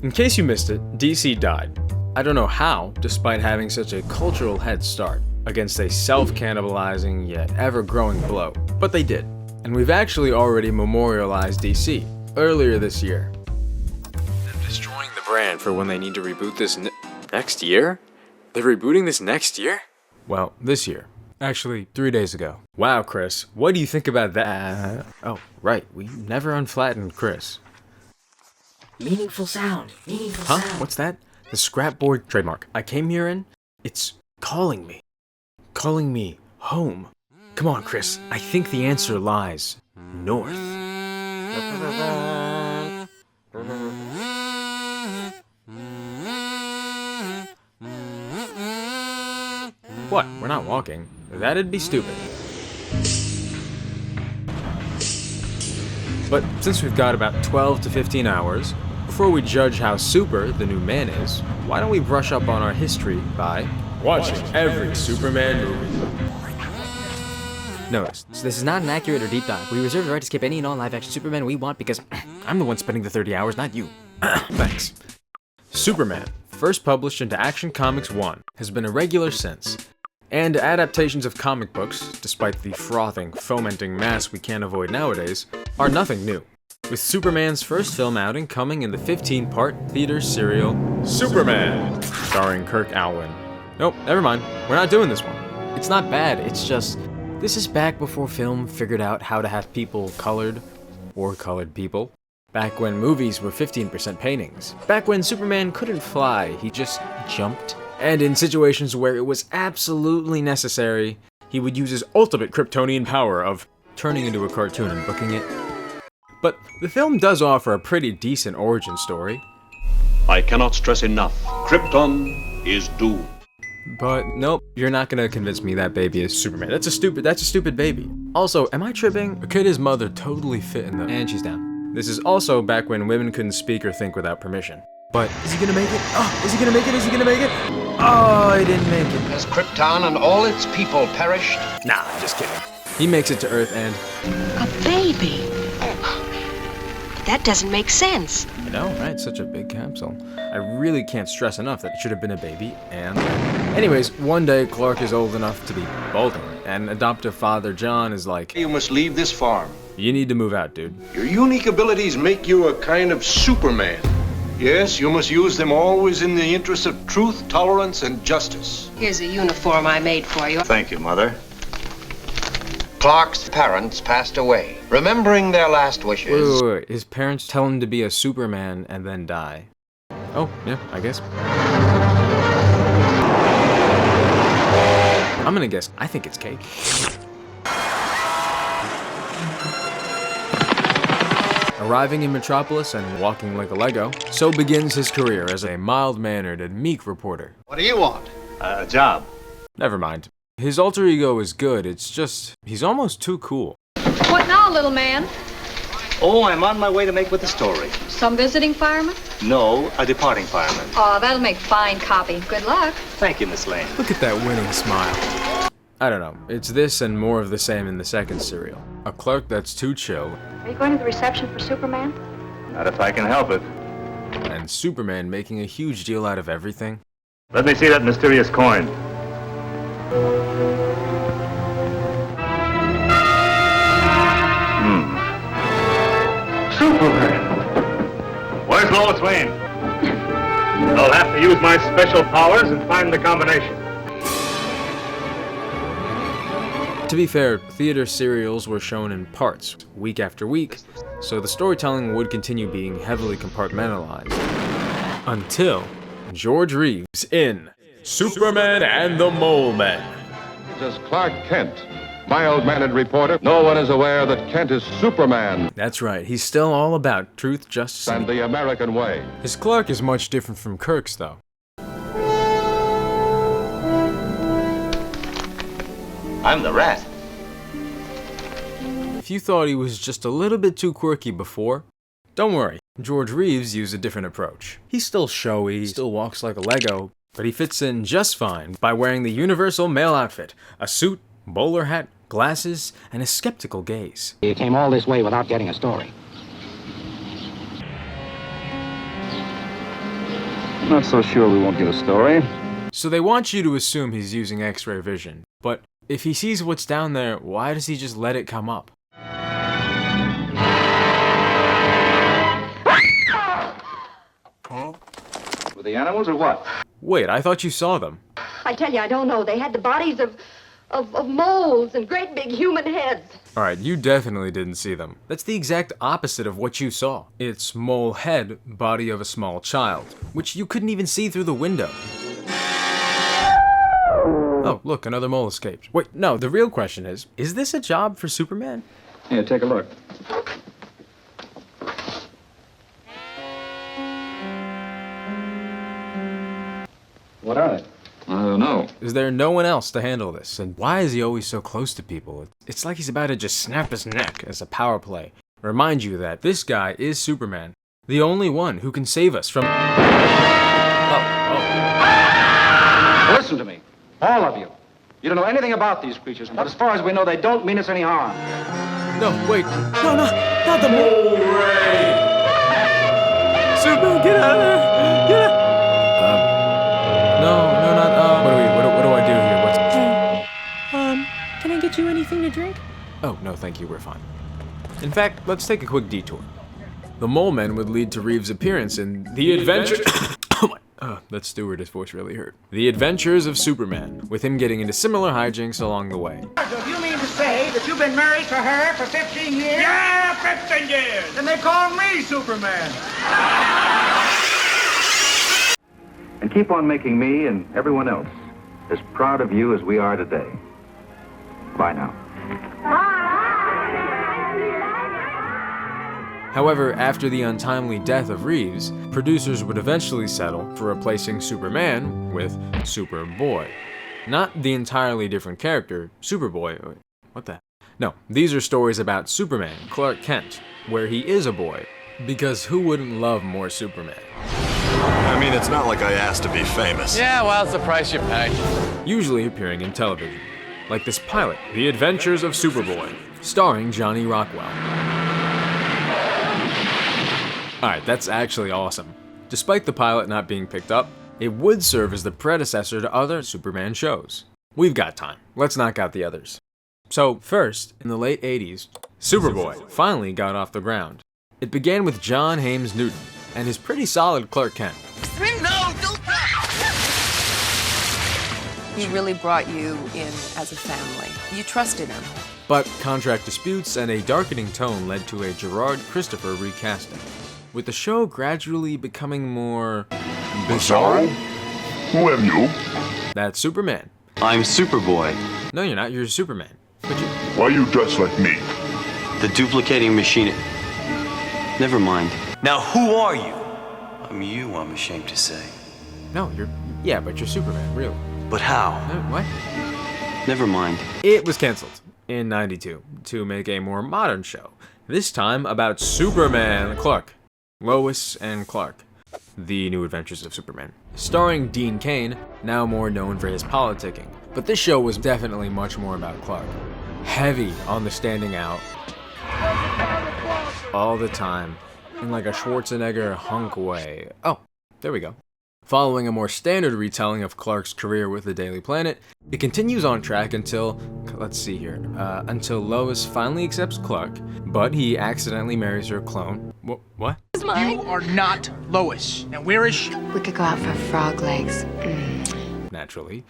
In case you missed it, DC died. I don't know how, despite having such a cultural head start against a self-cannibalizing yet ever-growing blow, but they did. And we've actually already memorialized DC earlier this year. They're destroying the brand for when they need to reboot this next year? They're rebooting this next year? Well, this year. Actually, 3 days ago. Wow, Chris, what do you think about that? Oh, right, we never unflattened Chris. Meaningful sound. Meaningful sound. Huh? What's that? The scrapboard trademark I came here in? It's calling me. Calling me home. Come on, Chris. I think the answer lies north. What? We're not walking. That'd be stupid. But since we've got about 12 to 15 hours, before we judge how super the new man is, why don't we brush up on our history by watching every Superman movie. Notice, So this is not an accurate or deep dive. We reserve the right to skip any and all live-action Superman we want because I'm the one spending the 30 hours, not you. Thanks. Superman, first published into Action Comics 1, has been a regular since. And adaptations of comic books, despite the frothing, fomenting mass we can't avoid nowadays, are nothing new. With Superman's first film outing coming in the 15-part theater serial Superman, starring Kirk Alwyn. Nope, never mind. We're not doing this one. It's not bad, it's just, this is back before film figured out how to have people colored, or colored people. Back when movies were 15% paintings. Back when Superman couldn't fly, he just jumped. And in situations where it was absolutely necessary, he would use his ultimate Kryptonian power of turning into a cartoon and booking it. But the film does offer a pretty decent origin story. I cannot stress enough, Krypton is doomed. But nope, you're not gonna convince me that baby is Superman. That's a stupid baby. Also, am I tripping? Or could his mother totally fit in the... And she's down. This is also back when women couldn't speak or think without permission. But is he gonna make it? Oh, is he gonna make it? Is he gonna make it? Oh, he didn't make it. Has Krypton and all its people perished? Nah, just kidding. He makes it to Earth and... A baby? That doesn't make sense. I know, right? Such a big capsule. I really can't stress enough that it should have been a baby, and... Anyways, one day Clark is old enough to be balding, and adoptive father John is like... You must leave this farm. You need to move out, dude. Your unique abilities make you a kind of Superman. Yes, you must use them always in the interest of truth, tolerance, and justice. Here's a uniform I made for you. Thank you, Mother. Clark's parents passed away, remembering their last wishes. Wait. His parents tell him to be a Superman and then die. Oh, yeah, I guess. I'm gonna guess. I think it's cake. Arriving in Metropolis and walking like a Lego, so begins his career as a mild-mannered and meek reporter. What do you want? A job. Never mind. His alter ego is good, it's just, he's almost too cool. What now, little man? Oh, I'm on my way to make with the story. Some visiting fireman? No, a departing fireman. Oh, that'll make fine copy. Good luck. Thank you, Miss Lane. Look at that winning smile. I don't know, it's this and more of the same in the second serial. A clerk that's too chill. Are you going to the reception for Superman? Not if I can help it. And Superman making a huge deal out of everything. Let me see that mysterious coin. Superman! Where's Lois Lane? I'll have to use my special powers and find the combination. To be fair, theater serials were shown in parts, week after week, so the storytelling would continue being heavily compartmentalized. Until George Reeves in Superman and the Mole Men. As Clark Kent, mild-mannered reporter, no one is aware that Kent is Superman That's right, he's still all about truth, justice, and the American way. His Clark is much different from Kirk's, though. I'm the Rat. If you thought he was just a little bit too quirky before, don't worry, George Reeves used a different approach. He's still showy, still walks like a Lego, but he fits in just fine by wearing the universal male outfit, a suit, bowler hat, glasses, and a skeptical gaze. You came all this way without getting a story. Not so sure we won't get a story. So they want you to assume he's using X-ray vision, but if he sees what's down there, why does he just let it come up? Were the animals or what? Wait, I thought you saw them. I tell you, I don't know. They had the bodies of moles and great big human heads. Alright, you definitely didn't see them. That's the exact opposite of what you saw. It's mole head, body of a small child, which you couldn't even see through the window. Oh, look, another mole escaped. Wait, no, the real question is this a job for Superman? Here, take a look. What are they? I don't know. Is there no one else to handle this? And why is he always so close to people? It's like he's about to just snap his neck as a power play. Remind you that this guy is Superman, the only one who can save us from... Listen to me, all of you. You don't know anything about these creatures, but as far as we know, they don't mean us any harm. No, wait. No, not the mole ray! Superman, get out of there! Get out! No, not, what do I do here? Can I get you anything to drink? Oh, no, thank you, we're fine. In fact, let's take a quick detour. The Mole Men would lead to Reeves' appearance in The Adventures... that stewardess voice really hurt. The Adventures of Superman, with him getting into similar hijinks along the way. Do you mean to say that you've been married to her for 15 years? Yeah, 15 years! And they call me Superman! And keep on making me and everyone else as proud of you as we are today. Bye now. However, after the untimely death of Reeves, producers would eventually settle for replacing Superman with Superboy. Not the entirely different character, Superboy. What the? No, these are stories about Superman, Clark Kent, where he is a boy. Because who wouldn't love more Superman? I mean, it's not like I asked to be famous. Yeah, well, it's the price you pay. Usually appearing in television. Like this pilot, The Adventures of Superboy, starring Johnny Rockwell. Alright, that's actually awesome. Despite the pilot not being picked up, it would serve as the predecessor to other Superman shows. We've got time. Let's knock out the others. So, first, in the late 80s, Superboy finally got off the ground. It began with John Hames Newton and his pretty solid Clark Kent. No, don't! He really brought you in as a family. You trusted him. But contract disputes and a darkening tone led to a Gerard Christopher recasting, with the show gradually becoming more bizarre. Who am you? That's Superman. I'm Superboy. No, you're not. You're Superman. But you... Why you dress like me? The duplicating machine. Never mind. Now who are you? I'm you, I'm ashamed to say. No, you're... Yeah, but you're Superman, really. But how? What? Never mind. It was canceled in '92 to make a more modern show. This time about Superman, Clark. Lois and Clark. The New Adventures of Superman. Starring Dean Cain, now more known for his politicking. But this show was definitely much more about Clark. Heavy on the standing out. All the time. In like a Schwarzenegger hunk way. Oh, there we go. Following a more standard retelling of Clark's career with the Daily Planet, it continues on track until, let's see here, until Lois finally accepts Clark, but he accidentally marries her clone. What? You are not Lois. Now where is she? We could go out for frog legs. Naturally.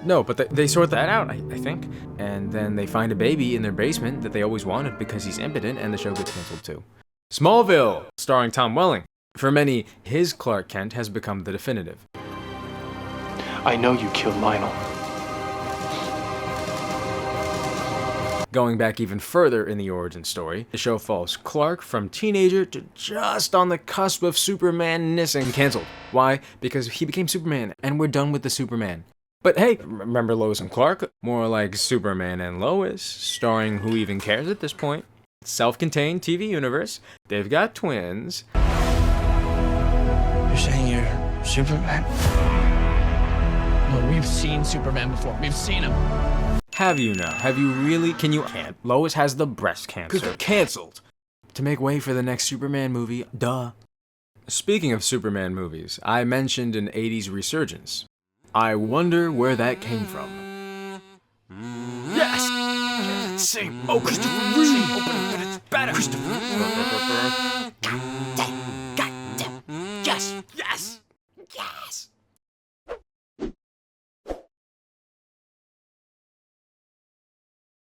No, but they sort that out, I think. And then they find a baby in their basement that they always wanted because he's impotent, and the show gets canceled too. Smallville, starring Tom Welling. For many, his Clark Kent has become the definitive. I know you killed Lionel. Going back even further in the origin story, the show follows Clark from teenager to just on the cusp of Superman-ness and canceled. Why? Because he became Superman, and we're done with the Superman. But hey, remember Lois and Clark? More like Superman and Lois, starring Who Even Cares at this point. Self-contained TV universe. They've got twins. You're saying you're Superman? Well, we've seen Superman before. We've seen him. Have you now? Have you really? Can't. Lois has the breast cancer. Canceled. To make way for the next Superman movie, duh. Speaking of Superman movies, I mentioned an 80s resurgence. I wonder where that came from. Yes! Same. Oh, Christopher Reeve! Open it, but it's better! Christopher. God damn. Yes! Yes! Yes!